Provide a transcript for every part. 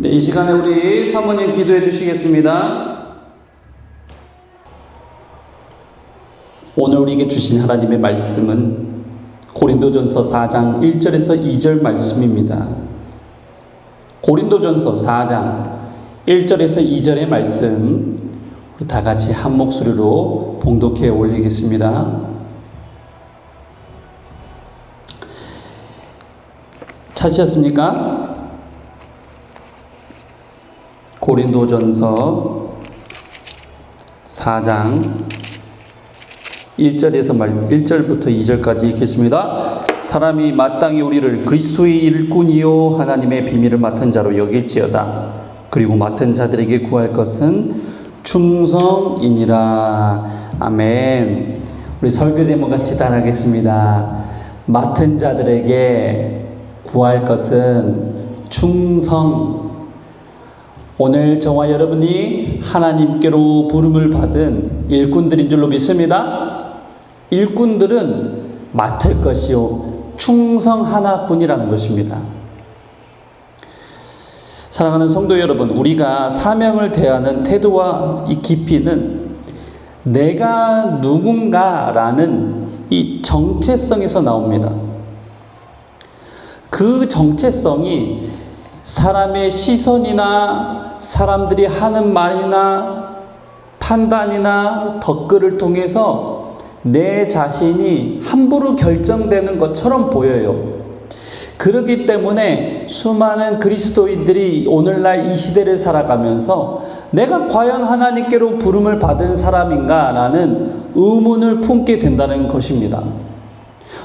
이 시간에 우리 사모님 기도해 주시겠습니다. 오늘 우리에게 주신 하나님의 말씀은 고린도전서 4장 1절에서 2절 말씀입니다. 고린도전서 4장 1절에서 2절의 말씀 우리 다 같이 한 목소리로 봉독해 올리겠습니다. 찾으셨습니까? 고린도전서 4장 1절부터 2절까지 읽겠습니다. 사람이 마땅히 우리를 그리스도의 일꾼이요 하나님의 비밀을 맡은 자로 여길지어다. 그리고 맡은 자들에게 구할 것은 충성이니라. 아멘. 우리 설교 제목 같이 따라하겠습니다. 맡은 자들에게 구할 것은 충성. 오늘 저와 여러분이 하나님께로 부름을 받은 일꾼들인 줄로 믿습니다. 일꾼들은 맡을 것이요 충성 하나뿐이라는 것입니다. 사랑하는 성도 여러분, 우리가 사명을 대하는 태도와 이 깊이는 내가 누군가라는 이 정체성에서 나옵니다. 그 정체성이 사람의 시선이나 사람들이 하는 말이나 판단이나 덧글을 통해서 내 자신이 함부로 결정되는 것처럼 보여요. 그렇기 때문에 수많은 그리스도인들이 오늘날 이 시대를 살아가면서 내가 과연 하나님께로 부름을 받은 사람인가라는 의문을 품게 된다는 것입니다.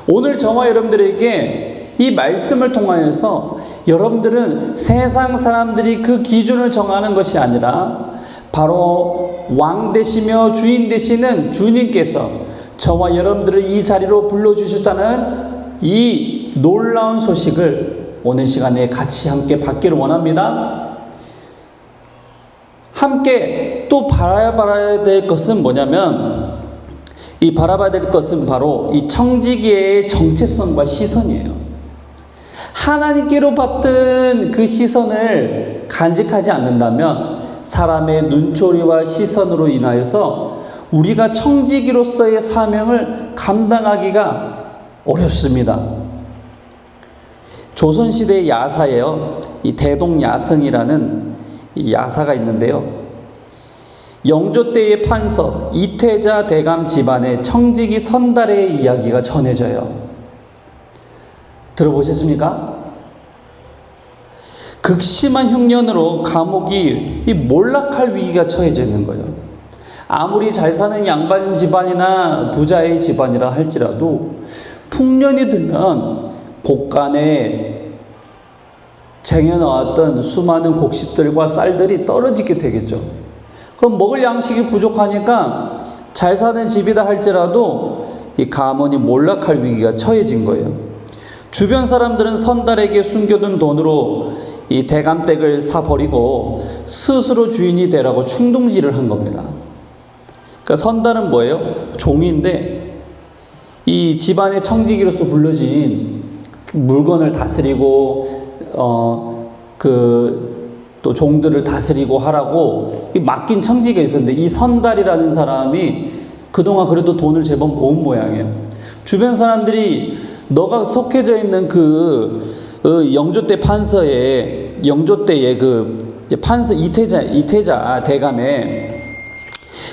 오늘 저와 여러분들에게 이 말씀을 통하여서 여러분들은 세상 사람들이 그 기준을 정하는 것이 아니라 바로 왕 되시며 주인 되시는 주님께서 저와 여러분들을 이 자리로 불러주셨다는 이 놀라운 소식을 오늘 시간에 같이 함께 받기를 원합니다. 함께 또 바라봐야 될 것은 뭐냐면 이 바라봐야 될 것은 바로 이 청지기의 정체성과 시선이에요. 하나님께로 받든 그 시선을 간직하지 않는다면 사람의 눈초리와 시선으로 인하여서 우리가 청지기로서의 사명을 감당하기가 어렵습니다. 조선시대의 야사예요. 이 대동야승이라는 이 야사가 있는데요. 영조 때의 판서 이태자 대감 집안의 청지기 선달의 이야기가 전해져요. 들어보셨습니까? 극심한 흉년으로 감옥이 몰락할 위기가 처해져 있는 거예요. 아무리 잘 사는 양반 집안이나 부자의 집안이라 할지라도 풍년이 들면 곡간에 쟁여놓았던 수많은 곡식들과 쌀들이 떨어지게 되겠죠. 그럼 먹을 양식이 부족하니까 잘 사는 집이다 할지라도 이 가문이 몰락할 위기가 처해진 거예요. 주변 사람들은 선달에게 숨겨둔 돈으로 이 대감댁을 사버리고 스스로 주인이 되라고 충동질을 한 겁니다. 그러니까 선달은 뭐예요? 종인데 이 집안의 청지기로서 불려진 물건을 다스리고 또 종들을 다스리고 하라고 맡긴 청지기가 있었는데 이 선달이라는 사람이 그동안 그래도 돈을 제법 모은 모양이에요. 주변 사람들이 너가 속해져 있는 영조 때 판서의 영조 때의 판서 이태자 대감의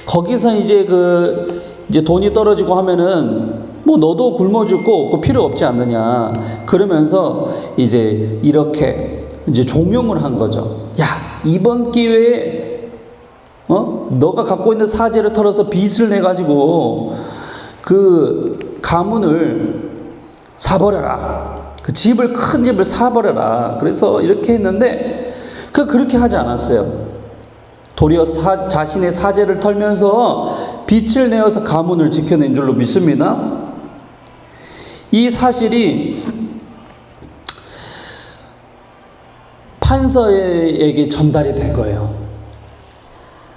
거기서 이제 돈이 떨어지고 하면은 뭐 너도 굶어 죽고 그 필요 없지 않느냐 그러면서 이제 이렇게 이제 종용을 한 거죠. 야, 이번 기회에 너가 갖고 있는 사제를 털어서 빚을 내 가지고 그 가문을 사버려라. 그 집을 큰 집을 사버려라. 그래서 이렇게 했는데 그렇게 하지 않았어요. 도리어 자신의 사제를 털면서 빚을 내어서 가문을 지켜낸 줄로 믿습니다. 이 사실이 판서에게 전달이 된 거예요.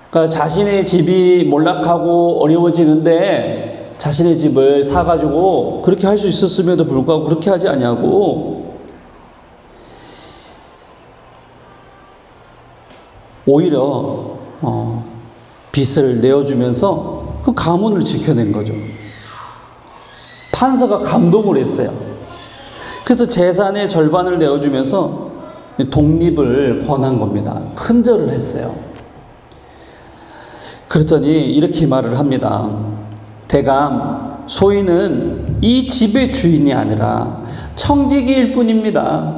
그러니까 자신의 집이 몰락하고 어려워지는데 자신의 집을 사가지고 그렇게 할 수 있었음에도 불구하고 그렇게 하지 않냐고 오히려 빚을 내어주면서 그 가문을 지켜낸 거죠. 판서가 감동을 했어요. 그래서 재산의 절반을 내어주면서 독립을 권한 겁니다. 큰절을 했어요. 그랬더니 이렇게 말을 합니다. 대감 소인은 이 집의 주인이 아니라 청지기일 뿐입니다.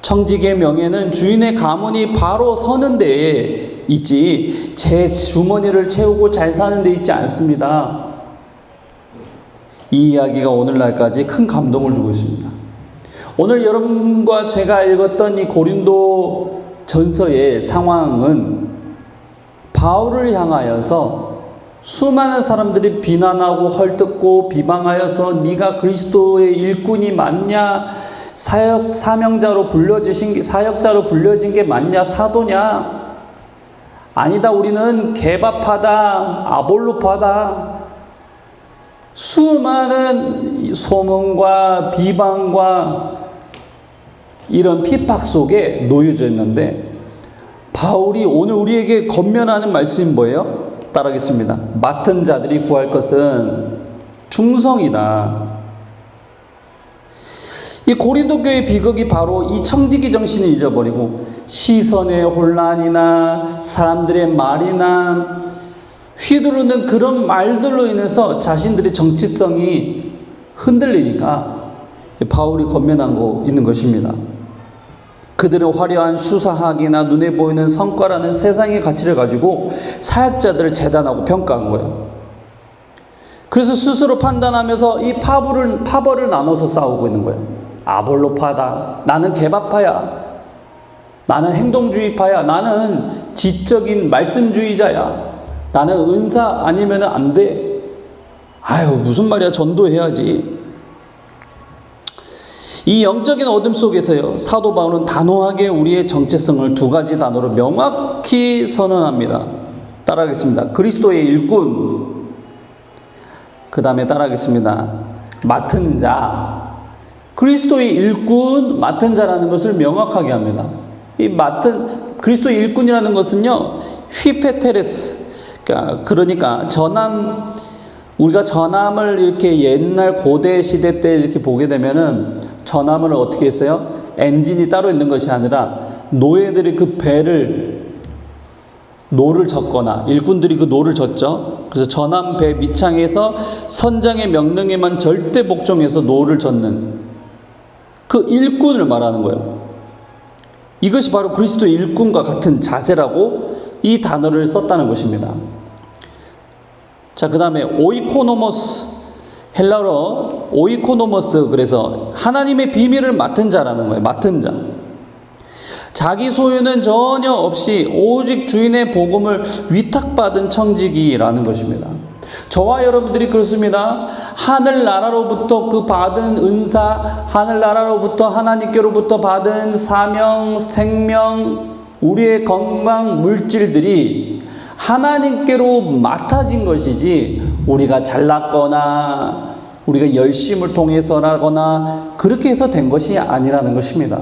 청지기의 명예는 주인의 가문이 바로 서는 데에 있지 제 주머니를 채우고 잘 사는 데 있지 않습니다. 이 이야기가 오늘날까지 큰 감동을 주고 있습니다. 오늘 여러분과 제가 읽었던 이 고린도 전서의 상황은 바울을 향하여서 수많은 사람들이 비난하고 헐뜯고 비방하여서 네가 그리스도의 일꾼이 맞냐, 사명자로 사역자로 불려진 게 맞냐, 사도냐? 아니다, 우리는 개바파다, 아볼로파다. 수많은 소문과 비방과 이런 핍박 속에 놓여져 있는데 바울이 오늘 우리에게 권면하는 말씀이 뭐예요? 따라하겠습니다. 맡은 자들이 구할 것은 충성이다. 이 고린도 교회의 비극이 바로 이 청지기 정신을 잊어버리고 시선의 혼란이나 사람들의 말이나 휘두르는 그런 말들로 인해서 자신들의 정치성이 흔들리니까 바울이 권면하고 있는 것입니다. 그들은 화려한 수사학이나 눈에 보이는 성과라는 세상의 가치를 가지고 사역자들을 재단하고 평가한 거예요. 그래서 스스로 판단하면서 이 파벌을 나눠서 싸우고 있는 거예요. 아볼로파다. 나는 개바파야. 나는 행동주의파야. 나는 지적인 말씀주의자야. 나는 은사 아니면 안 돼. 아유, 무슨 말이야. 전도해야지. 이 영적인 어둠 속에서요, 사도 바울은 단호하게 우리의 정체성을 두 가지 단어로 명확히 선언합니다. 따라하겠습니다. 그리스도의 일꾼. 그 다음에 따라하겠습니다. 맡은 자. 그리스도의 일꾼, 맡은 자라는 것을 명확하게 합니다. 이 그리스도의 일꾼이라는 것은요, 휘페테레스. 그러니까 우리가 전함을 이렇게 옛날 고대 시대 때 이렇게 보게 되면은 전함을 어떻게 했어요? 엔진이 따로 있는 것이 아니라 노예들이 그 노를 젓거나 일꾼들이 그 노를 젓죠. 그래서 전함 배 밑창에서 선장의 명령에만 절대 복종해서 노를 젓는 그 일꾼을 말하는 거예요. 이것이 바로 그리스도의 일꾼과 같은 자세라고 이 단어를 썼다는 것입니다. 자, 그 다음에 오이코노모스, 헬라어로 오이코노모스, 그래서 하나님의 비밀을 맡은 자라는 거예요. 맡은 자. 자기 소유는 전혀 없이 오직 주인의 복음을 위탁받은 청지기라는 것입니다. 저와 여러분들이 그렇습니다. 하늘나라로부터 그 받은 은사, 하늘나라로부터 하나님께로부터 받은 사명, 생명, 우리의 건강, 물질들이 하나님께로 맡아진 것이지 우리가 잘났거나 우리가 열심을 통해서라거나 그렇게 해서 된 것이 아니라는 것입니다.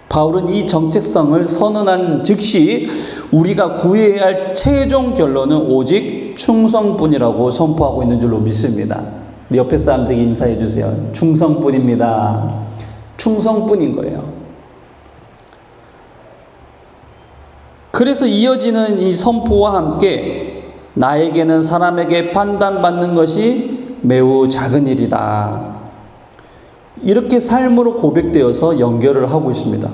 바울은 이 정체성을 선언한 즉시 우리가 구해야 할 최종 결론은 오직 충성뿐이라고 선포하고 있는 줄로 믿습니다. 우리 옆에 사람들에게 인사해 주세요. 충성뿐입니다. 충성뿐인 거예요. 그래서 이어지는 이 선포와 함께 나에게는 사람에게 판단받는 것이 매우 작은 일이다. 이렇게 삶으로 고백되어서 연결을 하고 있습니다.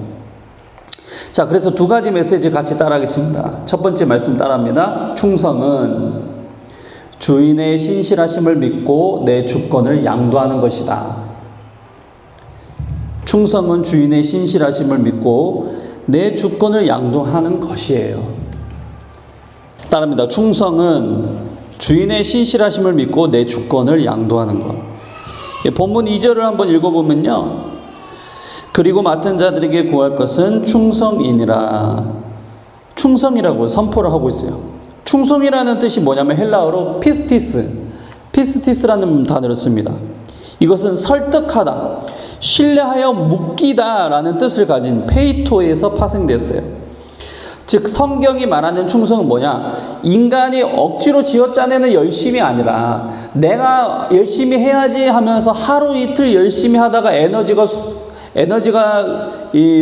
자, 그래서 두 가지 메시지 같이 따라하겠습니다. 첫 번째 말씀 따라합니다. 충성은 주인의 신실하심을 믿고 내 주권을 양도하는 것이다. 충성은 주인의 신실하심을 믿고 내 주권을 양도하는 것이에요. 따라합니다. 충성은 주인의 신실하심을 믿고 내 주권을 양도하는 것. 본문 2절을 한번 읽어보면요. 그리고 맡은 자들에게 구할 것은 충성이니라. 충성이라고 선포를 하고 있어요. 충성이라는 뜻이 뭐냐면 헬라어로 피스티스라는 단어를 씁니다. 이것은 설득하다, 신뢰하여 묶이다라는 뜻을 가진 페이토에서 파생됐어요. 즉 성경이 말하는 충성은 뭐냐? 인간이 억지로 쥐어짜내는 열심이 아니라 내가 열심히 해야지 하면서 하루 이틀 열심히 하다가 에너지가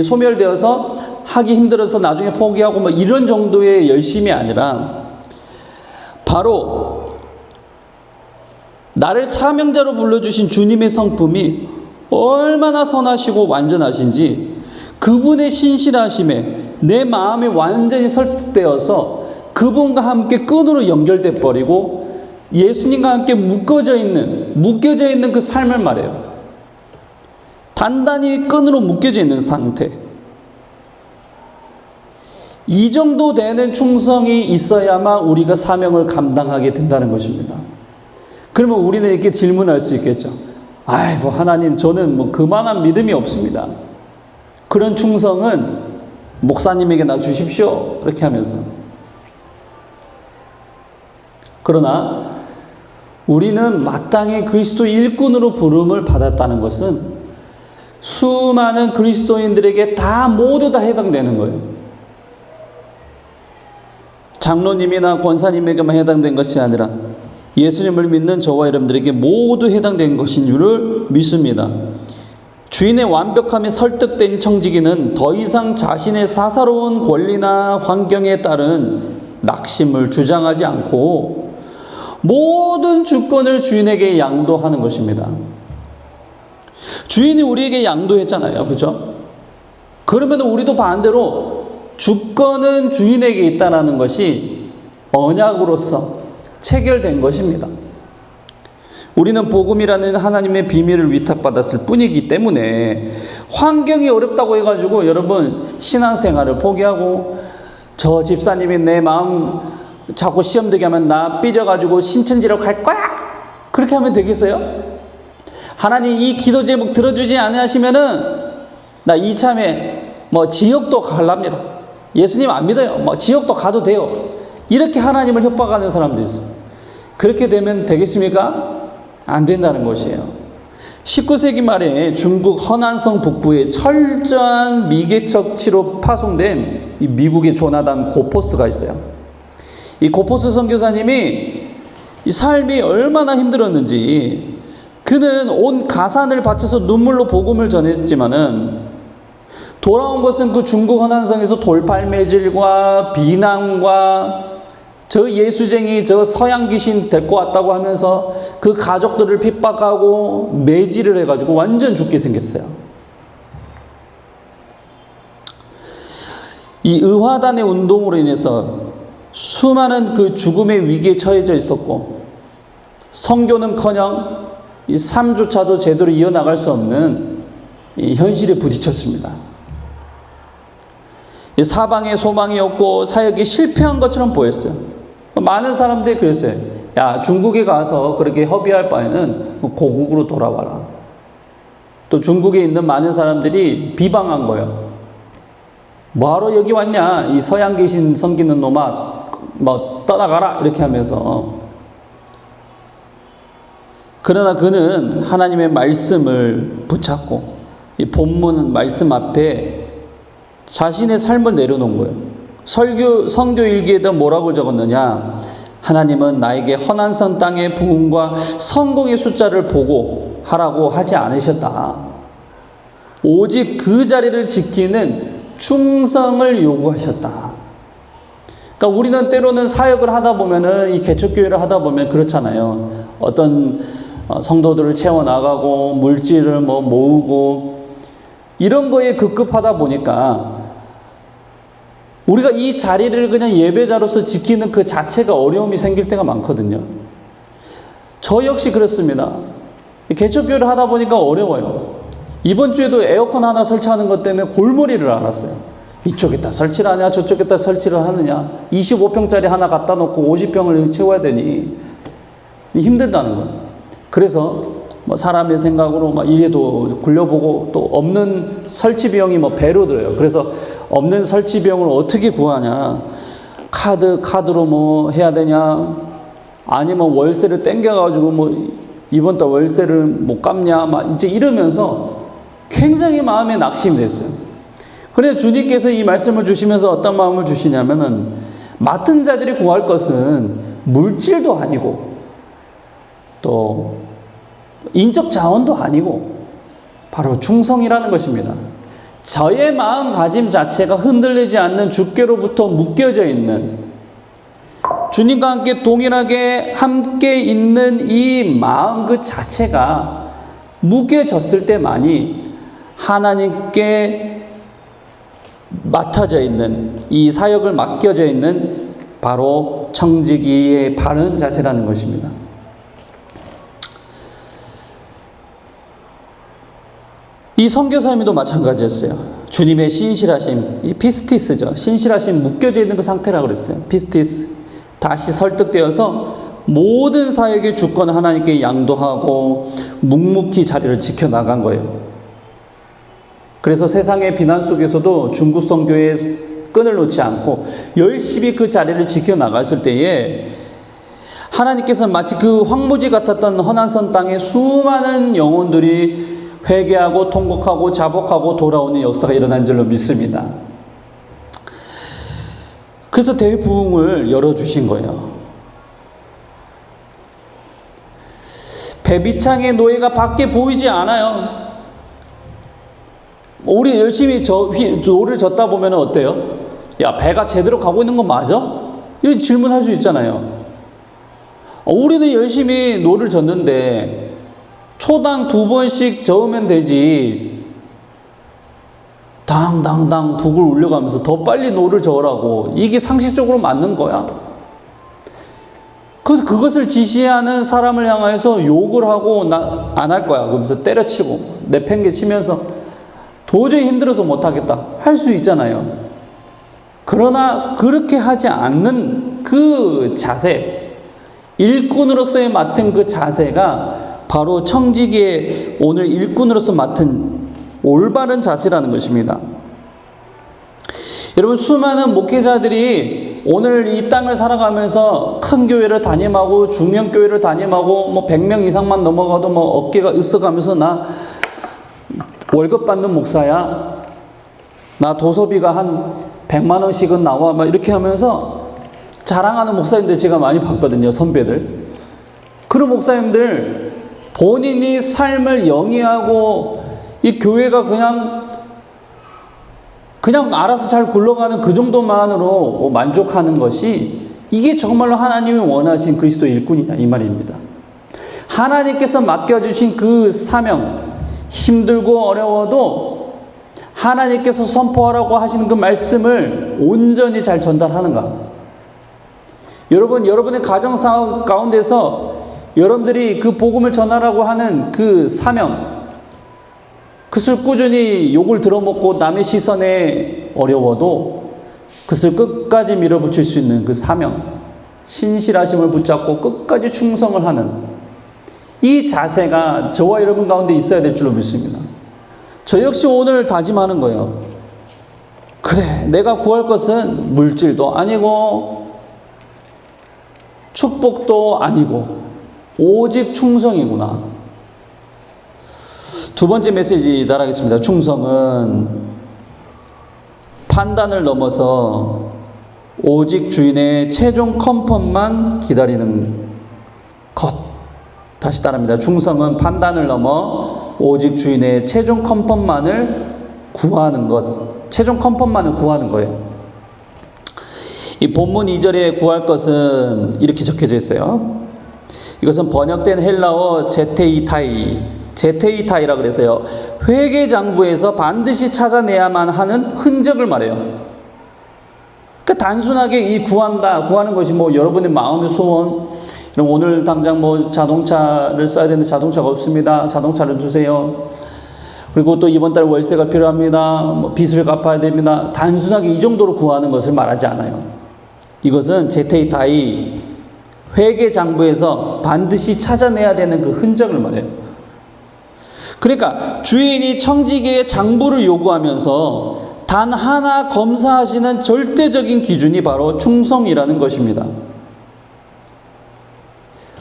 소멸되어서 하기 힘들어서 나중에 포기하고 뭐 이런 정도의 열심이 아니라 바로 나를 사명자로 불러주신 주님의 성품이 얼마나 선하시고 완전하신지 그분의 신실하심에 내 마음이 완전히 설득되어서 그분과 함께 끈으로 연결돼 버리고 예수님과 함께 묶여져 있는 그 삶을 말해요. 단단히 끈으로 묶여져 있는 상태. 이 정도 되는 충성이 있어야만 우리가 사명을 감당하게 된다는 것입니다. 그러면 우리는 이렇게 질문할 수 있겠죠. 아이고 하나님, 저는 뭐 그만한 믿음이 없습니다. 그런 충성은 목사님에게 나 주십시오. 이렇게 하면서. 그러나 우리는 마땅히 그리스도 일꾼으로 부름을 받았다는 것은 수많은 그리스도인들에게 모두 다 해당되는 거예요. 장로님이나 권사님에게만 해당된 것이 아니라 예수님을 믿는 저와 여러분들에게 모두 해당된 것인 줄을 믿습니다. 주인의 완벽함에 설득된 청지기는 더 이상 자신의 사사로운 권리나 환경에 따른 낙심을 주장하지 않고 모든 주권을 주인에게 양도하는 것입니다. 주인이 우리에게 양도했잖아요. 그렇죠? 그러면 우리도 반대로 주권은 주인에게 있다는 것이 언약으로서 체결된 것입니다. 우리는 복음이라는 하나님의 비밀을 위탁받았을 뿐이기 때문에 환경이 어렵다고 해가지고 여러분 신앙생활을 포기하고 저 집사님이 내 마음 자꾸 시험 들게 하면 나 삐져가지고 신천지로 갈 거야! 그렇게 하면 되겠어요? 하나님 이 기도 제목 들어주지 않으시면은 나 이참에 지옥도 갈랍니다. 예수님 안 믿어요. 지옥도 가도 돼요. 이렇게 하나님을 협박하는 사람도 있어요. 그렇게 되면 되겠습니까? 안 된다는 것이에요. 19세기 말에 중국 허난성 북부에 철저한 미개척치로 파송된 이 미국의 조나단 고포스가 있어요. 이 고포스 선교사님이 이 삶이 얼마나 힘들었는지 그는 온 가산을 바쳐서 눈물로 복음을 전했지만은 돌아온 것은 그 중국 허난성에서 돌팔매질과 비난과 저 예수쟁이 저 서양 귀신 데리고 왔다고 하면서 그 가족들을 핍박하고 매질을 해가지고 완전 죽게 생겼어요. 이 의화단의 운동으로 인해서 수많은 그 죽음의 위기에 처해져 있었고 선교는커녕 이 삶조차도 제대로 이어나갈 수 없는 이 현실에 부딪혔습니다. 이 사방에 소망이 없고 사역이 실패한 것처럼 보였어요. 많은 사람들이 그랬어요. 야, 중국에 가서 그렇게 허비할 바에는 고국으로 돌아와라. 또 중국에 있는 많은 사람들이 비방한 거예요. 뭐하러 여기 왔냐? 이 서양 귀신 섬기는 놈아, 떠나가라! 이렇게 하면서. 그러나 그는 하나님의 말씀을 붙잡고 이 본문 말씀 앞에 자신의 삶을 내려놓은 거예요. 성교 일기에다 뭐라고 적었느냐? 하나님은 나에게 허난선 땅의 부흥과 성공의 숫자를 보고 하라고 하지 않으셨다. 오직 그 자리를 지키는 충성을 요구하셨다. 그러니까 우리는 때로는 사역을 하다 보면은, 이 개척교회를 하다 보면 그렇잖아요. 어떤 성도들을 채워나가고 물질을 모으고 이런 거에 급급하다 보니까 우리가 이 자리를 그냥 예배자로서 지키는 그 자체가 어려움이 생길 때가 많거든요. 저 역시 그렇습니다. 개척교회를 하다 보니까 어려워요. 이번 주에도 에어컨 하나 설치하는 것 때문에 골머리를 앓았어요. 이쪽에다 설치를 하냐 저쪽에다 설치를 하느냐, 25평짜리 하나 갖다 놓고 50평을 채워야 되니 힘들다는 거예요. 그래서 사람의 생각으로 이해도 굴려보고, 또 없는 설치 비용이 배로 들어요. 그래서 없는 설치 비용을 어떻게 구하냐, 카드로 해야 되냐, 아니면 월세를 땡겨가지고 이번 달 월세를 못 갚냐, 이제 이러면서 굉장히 마음에 낙심이 됐어요. 그런데 주님께서 이 말씀을 주시면서 어떤 마음을 주시냐면은, 맡은 자들이 구할 것은 물질도 아니고 또 인적 자원도 아니고 바로 충성이라는 것입니다. 저의 마음가짐 자체가 흔들리지 않는 주께로부터 묶여져 있는, 주님과 함께 동일하게 함께 있는 이 마음 그 자체가 묶여졌을 때만이 하나님께 맡아져 있는, 이 사역을 맡겨져 있는 바로 청지기의 바른 자세라는 것입니다. 이 선교사님도 마찬가지였어요. 주님의 신실하심, 이 피스티스죠. 신실하심, 묶여져 있는 그 상태라고 그랬어요. 피스티스. 다시 설득되어서 모든 사역의 주권을 하나님께 양도하고 묵묵히 자리를 지켜나간 거예요. 그래서 세상의 비난 속에서도 중국 선교의 끈을 놓지 않고 열심히 그 자리를 지켜나갔을 때에 하나님께서 마치 그 황무지 같았던 허난선 땅에 수많은 영혼들이 회개하고 통곡하고 자복하고 돌아오는 역사가 일어난 줄로 믿습니다. 그래서 대부흥을 열어주신 거예요. 배비창의 노예가 밖에 보이지 않아요. 우리 열심히 노를 젓다 보면 어때요? 야, 배가 제대로 가고 있는 거 맞아? 이런 질문할 수 있잖아요. 우리는 열심히 노를 젓는데 초당 2번씩 저으면 되지, 당당당 북을 울려가면서 더 빨리 노를 저으라고, 이게 상식적으로 맞는 거야? 그래서 그것을 지시하는 사람을 향해서 욕을 하고 나 안 할 거야 그러면서 때려치고 내팽개치면서 도저히 힘들어서 못하겠다 할 수 있잖아요. 그러나 그렇게 하지 않는 그 자세, 일꾼으로서의 맡은 그 자세가 바로 청지기의 오늘 일꾼으로서 맡은 올바른 자세라는 것입니다. 여러분, 수많은 목회자들이 오늘 이 땅을 살아가면서 큰 교회를 담임하고 중형교회를 담임하고 100명 이상만 넘어가도 어깨가 으쓱하면서 나 월급 받는 목사야, 나 도서비가 한 100만 원씩은 나와, 이렇게 하면서 자랑하는 목사님들 제가 많이 봤거든요. 선배들. 그런 목사님들 본인이 삶을 영위하고 이 교회가 그냥 알아서 잘 굴러가는 그 정도만으로 만족하는 것이, 이게 정말로 하나님이 원하신 그리스도 일꾼이냐 이 말입니다. 하나님께서 맡겨주신 그 사명, 힘들고 어려워도 하나님께서 선포하라고 하시는 그 말씀을 온전히 잘 전달하는가. 여러분, 여러분의 가정 가운데서 여러분들이 그 복음을 전하라고 하는 그 사명, 그것을 꾸준히 욕을 들어먹고 남의 시선에 어려워도 그것을 끝까지 밀어붙일 수 있는 그 사명, 신실하심을 붙잡고 끝까지 충성을 하는 이 자세가 저와 여러분 가운데 있어야 될 줄로 믿습니다. 저 역시 오늘 다짐하는 거예요. 그래, 내가 구할 것은 물질도 아니고 축복도 아니고 오직 충성이구나. 두 번째 메시지 달하겠습니다. 충성은 판단을 넘어서 오직 주인의 최종 컨펌만 기다리는 것. 다시 따라합니다. 충성은 판단을 넘어 오직 주인의 최종 컨펌만을 구하는 것. 최종 컨펌만을 구하는 거예요. 이 본문 2절에 구할 것은 이렇게 적혀져 있어요. 이것은 번역된 헬라어 제테이타이라 그래서요. 회계장부에서 반드시 찾아내야만 하는 흔적을 말해요. 그러니까 단순하게 이 구하는 것이 뭐 여러분의 마음의 소원, 그럼 오늘 당장 뭐 자동차를 써야 되는데 자동차가 없습니다. 자동차를 주세요. 그리고 또 이번 달 월세가 필요합니다. 뭐 빚을 갚아야 됩니다. 단순하게 이 정도로 구하는 것을 말하지 않아요. 이것은 제테이타이 회계장부에서 반드시 찾아내야 되는 그 흔적을 말해요. 그러니까 주인이 청지기의 장부를 요구하면서 단 하나 검사하시는 절대적인 기준이 바로 충성이라는 것입니다.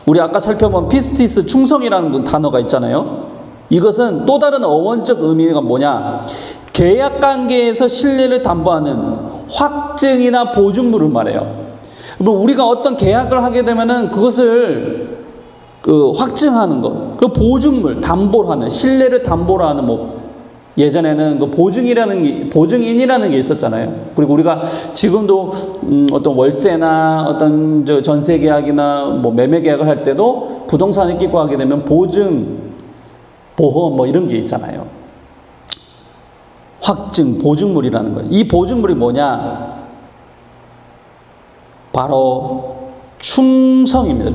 우리 아까 살펴본 피스티스 충성이라는 단어가 있잖아요. 이것은 또 다른 어원적 의미가 뭐냐? 계약 관계에서 신뢰를 담보하는 확증이나 보증물을 말해요. 우리가 어떤 계약을 하게 되면은 그것을 확증하는 것, 그 보증물, 담보를 하는, 신뢰를 담보로 하는 예전에는 그 보증인이라는 게 있었잖아요. 그리고 우리가 지금도 어떤 월세나 어떤 전세 계약이나 매매 계약을 할 때도 부동산을 끼고 하게 되면 보증, 보험 이런 게 있잖아요. 확증, 보증물이라는 거예요. 이 보증물이 뭐냐? 바로 충성입니다.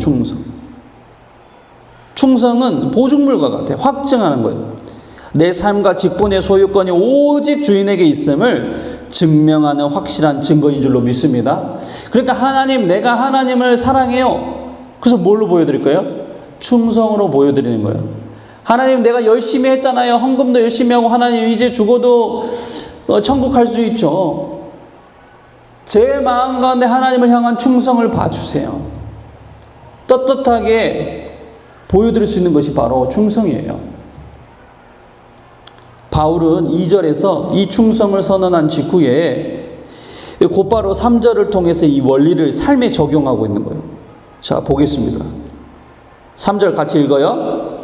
충성은 보증물과 같아요. 확증하는 거예요. 내 삶과 직분의 소유권이 오직 주인에게 있음을 증명하는 확실한 증거인 줄로 믿습니다. 그러니까 내가 하나님을 사랑해요. 그래서 뭘로 보여드릴까요? 충성으로 보여드리는 거예요. 하나님, 내가 열심히 했잖아요. 헌금도 열심히 하고 하나님 이제 죽어도 천국 갈 수 있죠. 제 마음 가운데 하나님을 향한 충성을 봐주세요. 떳떳하게 보여드릴 수 있는 것이 바로 충성이에요. 바울은 2절에서 이 충성을 선언한 직후에 곧바로 3절을 통해서 이 원리를 삶에 적용하고 있는 거예요. 자, 보겠습니다. 3절 같이 읽어요.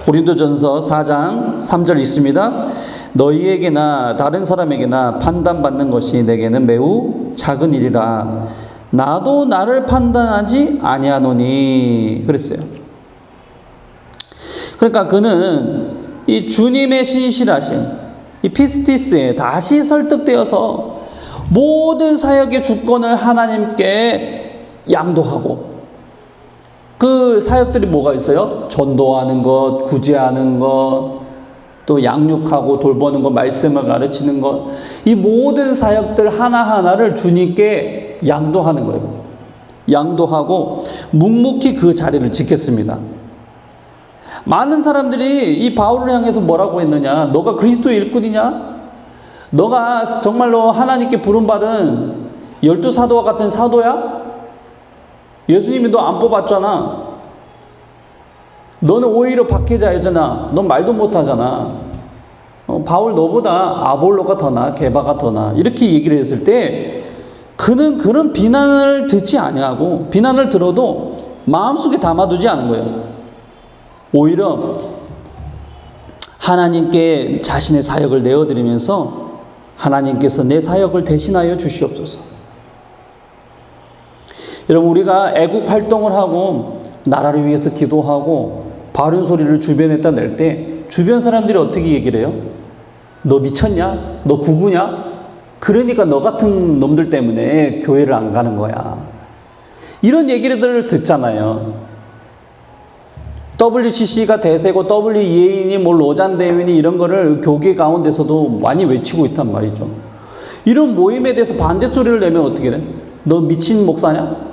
고린도전서 4장 3절 있습니다. 너희에게나 다른 사람에게나 판단받는 것이 내게는 매우 작은 일이라 나도 나를 판단하지 아니하노니 그랬어요. 그러니까 그는 이 주님의 신실하신 이 피스티스에 다시 설득되어서 모든 사역의 주권을 하나님께 양도하고, 그 사역들이 뭐가 있어요? 전도하는 것, 구제하는 것, 또 양육하고 돌보는 것, 말씀을 가르치는 것, 이 모든 사역들 하나하나를 주님께 양도하는 거예요. 양도하고 묵묵히 그 자리를 지켰습니다. 많은 사람들이 이 바울을 향해서 뭐라고 했느냐? 너가 그리스도의 일꾼이냐? 너가 정말로 하나님께 부름받은 12사도와 같은 사도야? 예수님이 너 안 뽑았잖아. 너는 오히려 박해자이잖아. 넌 말도 못하잖아. 바울 너보다 아볼로가 더 나아, 게바가 더 나아. 이렇게 얘기를 했을 때 그는 그런 비난을 듣지 아니하고, 비난을 들어도 마음속에 담아두지 않은 거예요. 오히려 하나님께 자신의 사역을 내어드리면서 하나님께서 내 사역을 대신하여 주시옵소서. 여러분, 우리가 애국 활동을 하고 나라를 위해서 기도하고 바른 소리를 주변에다 낼 때 주변 사람들이 어떻게 얘기를 해요? 너 미쳤냐? 너 구구냐? 그러니까 너 같은 놈들 때문에 교회를 안 가는 거야. 이런 얘기를 듣잖아요. WCC가 대세고 WEA인이 로잔 대회니 이런 거를 교계 가운데서도 많이 외치고 있단 말이죠. 이런 모임에 대해서 반대 소리를 내면 어떻게 돼? 너 미친 목사냐?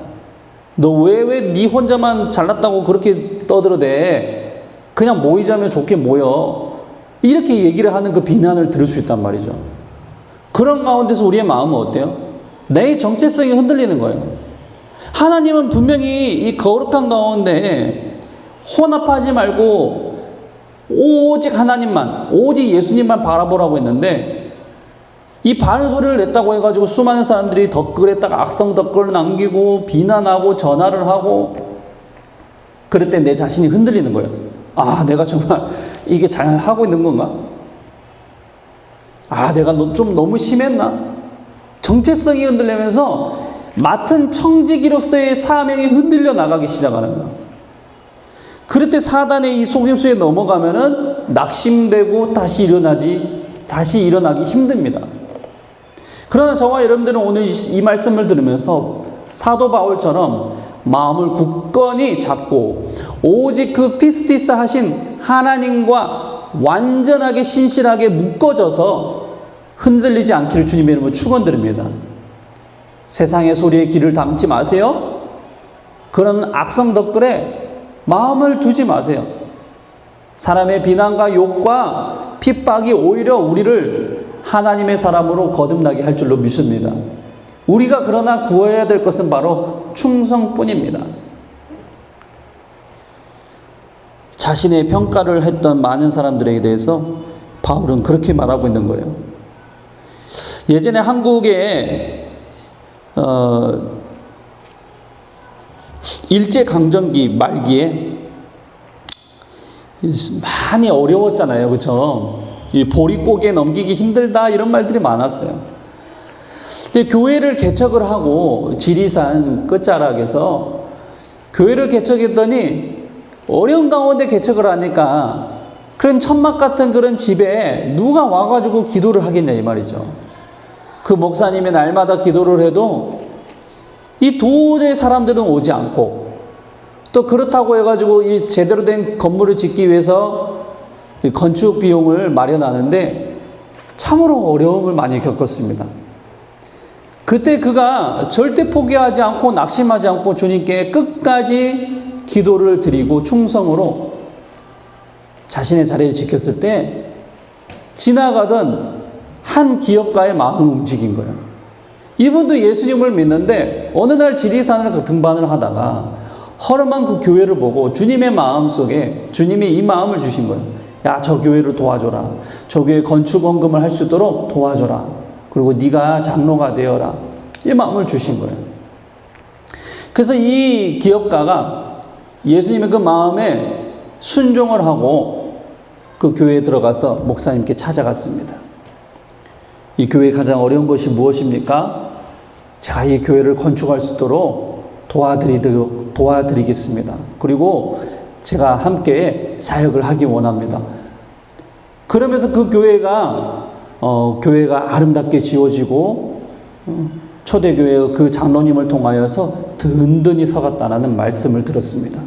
너 왜 네 혼자만 잘났다고 그렇게 떠들어대? 그냥 모이자면 좋게 모여. 이렇게 얘기를 하는 그 비난을 들을 수 있단 말이죠. 그런 가운데서 우리의 마음은 어때요? 내 정체성이 흔들리는 거예요. 하나님은 분명히 이 거룩한 가운데 혼합하지 말고 오직 하나님만, 오직 예수님만 바라보라고 했는데, 이 바른 소리를 냈다고 해가지고 수많은 사람들이 댓글에다가 악성 댓글을 남기고 비난하고 전화를 하고, 그럴 때 내 자신이 흔들리는 거예요. 아, 내가 정말 이게 잘 하고 있는 건가? 아, 내가 좀 너무 심했나? 정체성이 흔들리면서 맡은 청지기로서의 사명이 흔들려 나가기 시작하는 거예요. 그럴 때 사단의 이 속임수에 넘어가면은 낙심되고 다시 일어나기 힘듭니다. 그러나 저와 여러분들은 오늘 이 말씀을 들으면서 사도 바울처럼 마음을 굳건히 잡고 오직 그 피스티스 하신 하나님과 완전하게 신실하게 묶어져서 흔들리지 않기를 주님의 이름으로 축원드립니다. 세상의 소리에 귀를 담지 마세요. 그런 악성 댓글에 마음을 두지 마세요. 사람의 비난과 욕과 핍박이 오히려 우리를 하나님의 사람으로 거듭나게 할 줄로 믿습니다. 우리가 그러나 구해야 될 것은 바로 충성뿐입니다. 자신의 평가를 했던 많은 사람들에 대해서 바울은 그렇게 말하고 있는 거예요. 예전에 한국에 일제강점기 말기에 많이 어려웠잖아요. 그렇죠? 이 보릿고개 넘기기 힘들다 이런 말들이 많았어요. 근데 교회를 개척을 하고 지리산 끝자락에서 교회를 개척했더니 어려운 가운데 개척을 하니까 그런 천막 같은 그런 집에 누가 와가지고 기도를 하겠냐 이 말이죠. 그 목사님이 날마다 기도를 해도 이 도저히 사람들은 오지 않고 또 그렇다고 해가지고 이 제대로 된 건물을 짓기 위해서 건축 비용을 마련하는데 참으로 어려움을 많이 겪었습니다. 그때 그가 절대 포기하지 않고 낙심하지 않고 주님께 끝까지 기도를 드리고 충성으로 자신의 자리를 지켰을 때 지나가던 한 기업가의 마음을 움직인 거예요. 이분도 예수님을 믿는데 어느 날 지리산을 등반을 하다가 허름한 그 교회를 보고 주님의 마음 속에 주님이 이 마음을 주신 거예요. 야, 저 교회를 도와줘라. 저 교회 건축원금을 할 수 있도록 도와줘라. 그리고 네가 장로가 되어라. 이 마음을 주신 거예요. 그래서 이 기업가가 예수님의 그 마음에 순종을 하고 그 교회에 들어가서 목사님께 찾아갔습니다. 이 교회에 가장 어려운 것이 무엇입니까? 제가 이 교회를 건축할 수 있도록 도와드리겠습니다. 그리고 제가 함께 사역을 하기 원합니다. 그러면서 그 교회가 아름답게 지어지고 초대교회의 그 장로님을 통하여서 든든히 서갔다는 말씀을 들었습니다.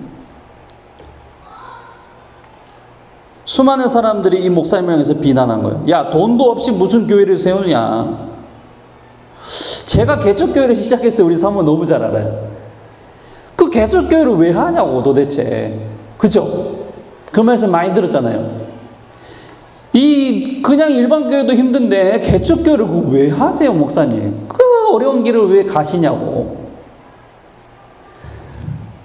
수많은 사람들이 이 목사님을 향해서 비난한 거예요. 야, 돈도 없이 무슨 교회를 세우냐. 제가 개척교회를 시작했어요. 우리 사모 너무 잘 알아요. 그 개척교회를 왜 하냐고 도대체. 그죠? 그 말씀 많이 들었잖아요. 그냥 일반 교회도 힘든데 개척교회를 왜 하세요, 목사님? 그 어려운 길을 왜 가시냐고.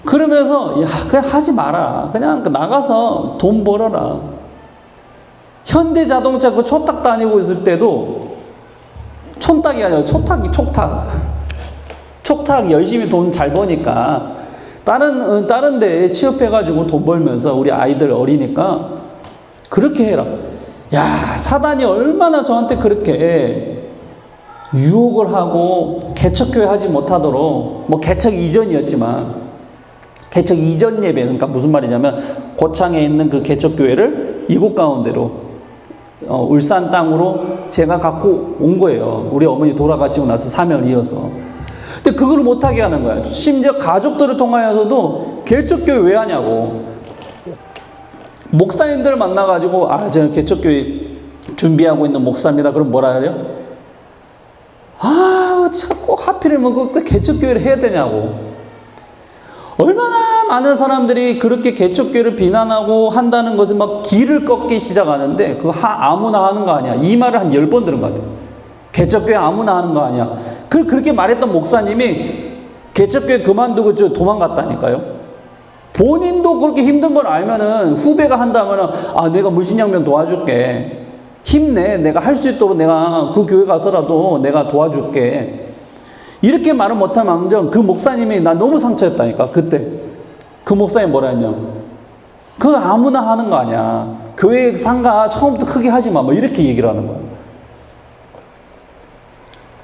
그러면서 야, 그냥 하지 마라. 그냥 나가서 돈 벌어라. 현대자동차 그 초탁 다니고 있을 때도 촌탁이 아니라 촉탁 열심히 돈 잘 버니까 다른 데에 취업해가지고 돈 벌면서 우리 아이들 어리니까 그렇게 해라. 야, 사단이 얼마나 저한테 그렇게 유혹을 하고 개척교회 하지 못하도록, 뭐 개척 이전이었지만 개척 이전 예배, 그러니까 무슨 말이냐면 고창에 있는 그 개척교회를 이곳 가운데로 울산 땅으로 제가 갖고 온 거예요. 우리 어머니 돌아가시고 나서 사명을 이어서. 근데 그걸 못하게 하는 거야. 심지어 가족들을 통하여서도 개척교회 왜 하냐고. 목사님들 만나가지고 제가 개척교회 준비하고 있는 목사입니다. 그럼 뭐라 해요? 자꾸 하필이면 그 개척교회를 해야 되냐고. 얼마나 많은 사람들이 그렇게 개척교회를 비난하고 한다는 것을 막 길을 꺾기 시작하는데 그거 아무나 하는 거 아니야. 이 말을 한 10번 들은 것 같아요. 개척교회 아무나 하는 거 아니야. 그렇게 말했던 목사님이 개척교회 그만두고 도망갔다니까요. 본인도 그렇게 힘든 걸 알면은 후배가 한다면은 내가 물신양면 도와줄게. 힘내. 내가 할 수 있도록 내가 그 교회 가서라도 내가 도와줄게. 이렇게 말을 못한 망정 그 목사님이 나 너무 상처였다니까. 그때 그 목사님이 뭐라 했냐. 그거 아무나 하는 거 아니야. 교회 상가 처음부터 크게 하지 마. 뭐 이렇게 얘기를 하는 거야.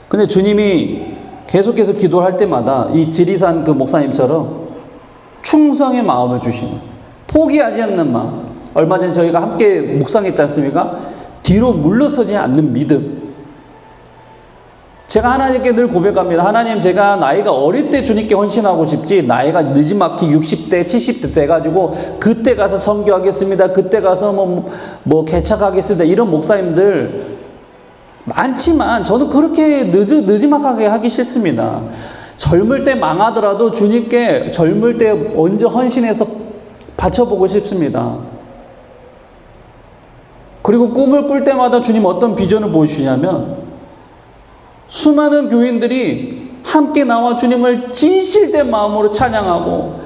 근데 주님이 계속해서 기도할 때마다 이 지리산 그 목사님처럼 충성의 마음을 주시는, 포기하지 않는 마음. 얼마 전에 저희가 함께 묵상했지 않습니까? 뒤로 물러서지 않는 믿음. 제가 하나님께 늘 고백합니다. 하나님, 제가 나이가 어릴 때 주님께 헌신하고 싶지, 나이가 늦지막히 60대, 70대 돼가지고 그때 가서 선교하겠습니다. 그때 가서 뭐 개척하겠습니다. 이런 목사님들 많지만 저는 그렇게 늦지막하게 하기 싫습니다. 젊을 때 망하더라도 주님께 젊을 때 먼저 헌신해서 바쳐보고 싶습니다. 그리고 꿈을 꿀 때마다 주님 어떤 비전을 보여주시냐면, 수많은 교인들이 함께 나와 주님을 진실된 마음으로 찬양하고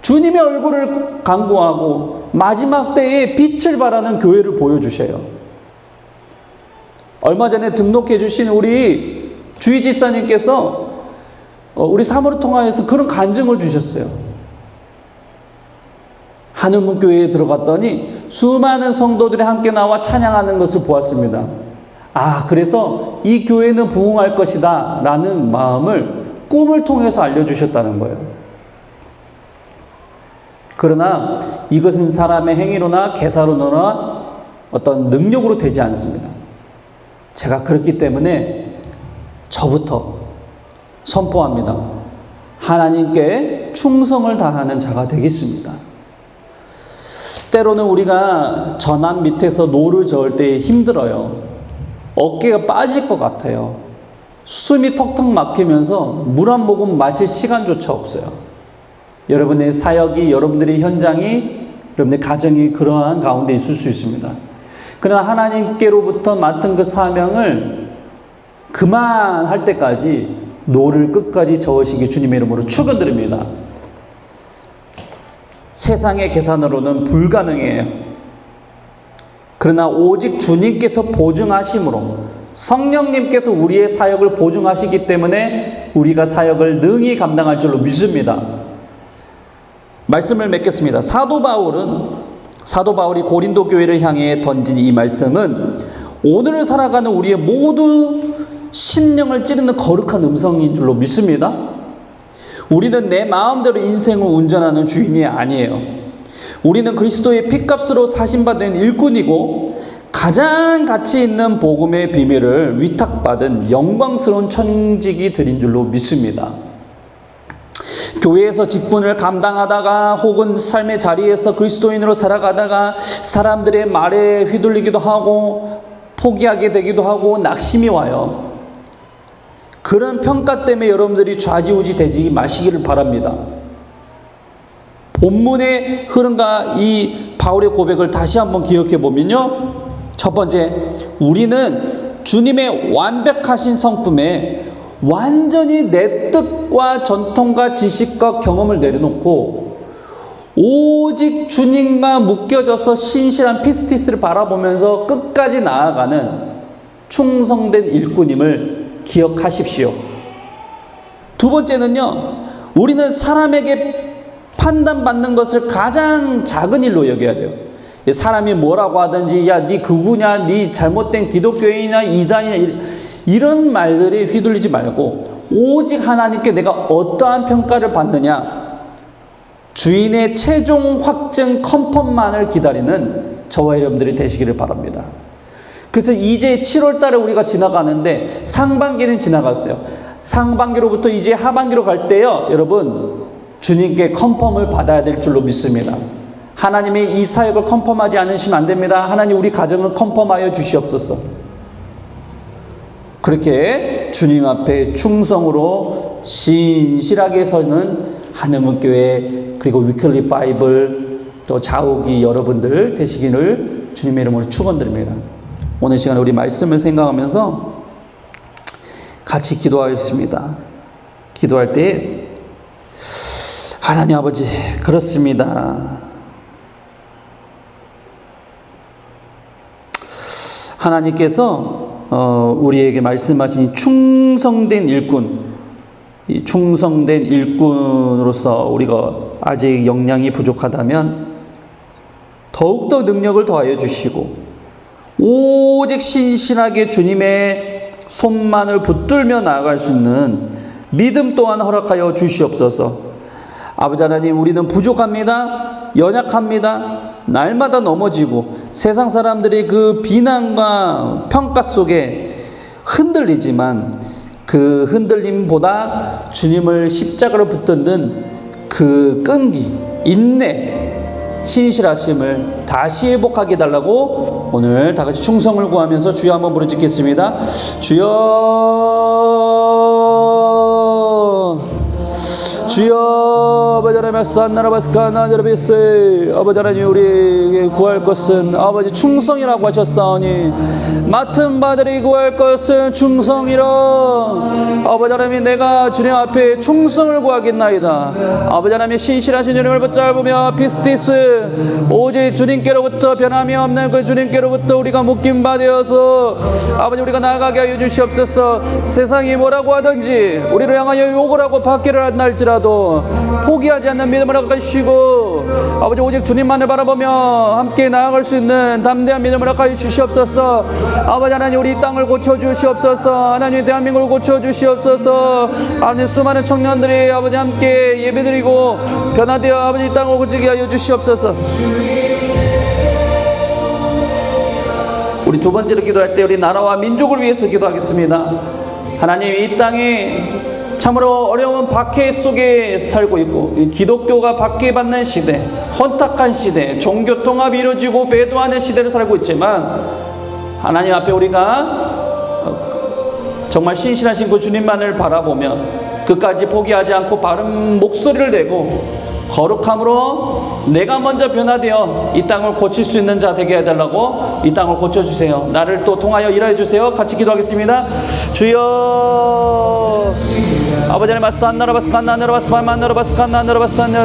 주님의 얼굴을 간구하고 마지막 때에 빛을 발하는 교회를 보여주셔요. 얼마 전에 등록해 주신 우리 주희 지사님께서 우리 사모를 통하여서 그런 간증을 주셨어요. 하늘문교회에 들어갔더니 수많은 성도들이 함께 나와 찬양하는 것을 보았습니다. 아, 그래서 이 교회는 부흥할 것이다 라는 마음을 꿈을 통해서 알려주셨다는 거예요. 그러나 이것은 사람의 행위로나 계사로나 어떤 능력으로 되지 않습니다. 제가 그렇기 때문에 저부터 선포합니다. 하나님께 충성을 다하는 자가 되겠습니다. 때로는 우리가 전함 밑에서 노를 저을 때 힘들어요. 어깨가 빠질 것 같아요. 숨이 턱턱 막히면서 물 한 모금 마실 시간조차 없어요. 여러분의 사역이, 여러분들의 현장이, 여러분의 가정이 그러한 가운데 있을 수 있습니다. 그러나 하나님께로부터 맡은 그 사명을 그만할 때까지 노를 끝까지 저으시기 주님의 이름으로 축원드립니다. 세상의 계산으로는 불가능해요. 그러나 오직 주님께서 보증하심으로, 성령님께서 우리의 사역을 보증하시기 때문에 우리가 사역을 능히 감당할 줄로 믿습니다. 말씀을 맺겠습니다. 사도 바울이 고린도 교회를 향해 던진 이 말씀은 오늘을 살아가는 우리의 모두 심령을 찌르는 거룩한 음성인 줄로 믿습니다. 우리는 내 마음대로 인생을 운전하는 주인이 아니에요. 우리는 그리스도의 핏값으로 사신받은 일꾼이고 가장 가치 있는 복음의 비밀을 위탁받은 영광스러운 천직이 드린 줄로 믿습니다. 교회에서 직분을 감당하다가 혹은 삶의 자리에서 그리스도인으로 살아가다가 사람들의 말에 휘둘리기도 하고 포기하게 되기도 하고 낙심이 와요. 그런 평가 때문에 여러분들이 좌지우지 되지 마시기를 바랍니다. 본문의 흐름과 이 바울의 고백을 다시 한번 기억해 보면요. 첫 번째, 우리는 주님의 완벽하신 성품에 완전히 내 뜻과 전통과 지식과 경험을 내려놓고 오직 주님과 묶여져서 신실한 피스티스를 바라보면서 끝까지 나아가는 충성된 일꾼임을 기억하십시오. 두 번째는요, 우리는 사람에게 판단받는 것을 가장 작은 일로 여겨야 돼요. 사람이 뭐라고 하든지, 야, 네 극우냐, 네 잘못된 기독교인이냐, 이단이냐, 이런 말들에 휘둘리지 말고 오직 하나님께 내가 어떠한 평가를 받느냐, 주인의 최종 확증 컨펌만을 기다리는 저와 여러분들이 되시기를 바랍니다. 그래서 이제 7월 달에 우리가 지나가는데 상반기는 지나갔어요. 상반기로부터 이제 하반기로 갈 때요, 여러분 주님께 컨펌을 받아야 될 줄로 믿습니다. 하나님이 이 사역을 컨펌하지 않으시면 안 됩니다. 하나님, 우리 가정을 컨펌하여 주시옵소서. 그렇게 주님 앞에 충성으로 신실하게 서는 하늘문교회 그리고 위클리 바이블 또 자우기 여러분들 되시기를 주님의 이름으로 축원드립니다. 오늘 시간에 우리 말씀을 생각하면서 같이 기도하겠습니다. 기도할 때 하나님 아버지, 그렇습니다. 하나님께서 우리에게 말씀하신 충성된 일꾼, 이 충성된 일꾼으로서 우리가 아직 역량이 부족하다면 더욱더 능력을 더하여 주시고 오직 신실하게 주님의 손만을 붙들며 나아갈 수 있는 믿음 또한 허락하여 주시옵소서. 아버지 하나님, 우리는 부족합니다. 연약합니다. 날마다 넘어지고 세상 사람들이 그 비난과 평가 속에 흔들리지만 그 흔들림보다 주님을 십자가로 붙드는 그 끈기, 인내, 신실하심을 다시 회복하게 해달라고 오늘 다 같이 충성을 구하면서 주여 한번 부르짖겠습니다. 주여, 아버지 하나님, 아버지 하나님, 우리에게 구할 것은 아버지 충성이라고 하셨사오니 맡은 바들이 구할 것은 충성이라. 아버지 하나님, 내가 주님 앞에 충성을 구하겠나이다. 아버지 하나님, 신실하신 주님을 붙잡으며 피스티스, 오직 주님께로부터 변함이 없는 그 주님께로부터 우리가 묶임 받으어서 아버지 우리가 나아가게 하여 주시옵소서. 세상이 뭐라고 하든지 우리를 향하여 욕을 하고 박해를 한다 할지라도 포기하지 않는 믿음을 갖게 주시고 아버지 오직 주님만을 바라보며 함께 나아갈 수 있는 담대한 믿음을 갖게 주시옵소서. 아버지 하나님, 우리 땅을 고쳐주시옵소서. 하나님, 대한민국을 고쳐주시옵소서. 하나님, 수많은 청년들이 아버지 함께 예배드리고 변화되어 아버지 이 땅을 고치게 하여 주시옵소서. 우리 두 번째로 기도할 때 우리 나라와 민족을 위해서 기도하겠습니다. 하나님, 이 땅에 참으로 어려운 박해 속에 살고 있고 기독교가 박해받는 시대, 혼탁한 시대, 종교 통합이 이루어지고 배도하는 시대를 살고 있지만 하나님 앞에 우리가 정말 신실하신 그 주님만을 바라보며 끝까지 포기하지 않고 바른 목소리를 내고 거룩함으로 내가 먼저 변화되어 이 땅을 고칠 수 있는 자 되게 해달라고, 이 땅을 고쳐주세요. 나를 또 통하여 일하여 주세요. 같이 기도하겠습니다. 주여, 아버지 하나님,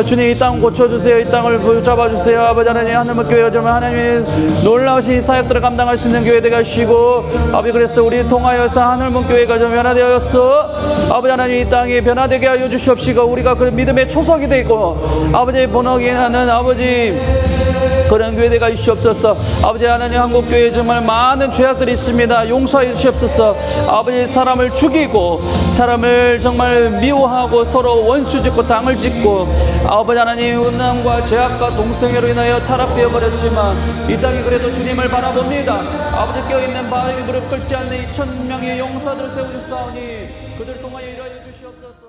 주님, 이 땅 고쳐주세요. 이 땅을 붙잡아주세요. 아버지 하나님, 하늘문 교회 하나님 놀라우신 사역들을 감당할 수 있는 교회 되게 하시고 아버지, 그래서 우리 통하여서 하늘문 교회가 좀 변화되었어. 아버지 하나님, 이 땅이 변화되게 하여 주시옵시고 우리가 그 믿음의 초석이 되고 아버지 번호기하는 아버지 그런 교회가 주시옵소서. 아버지 하나님, 한국교회에 정말 많은 죄악들이 있습니다. 용서해 주시옵소서. 아버지, 사람을 죽이고 사람을 정말 미워하고 서로 원수 짓고 당을 짓고 아버지 하나님, 음란과 죄악과 동성애로 인하여 타락되어 버렸지만 이 땅이 그래도 주님을 바라봅니다. 아버지, 깨어있는 바람이 무릎 꿇지 않는 2,000명의 용사들을 세우셨사오니 그들 통하여 일하여 주시옵소서.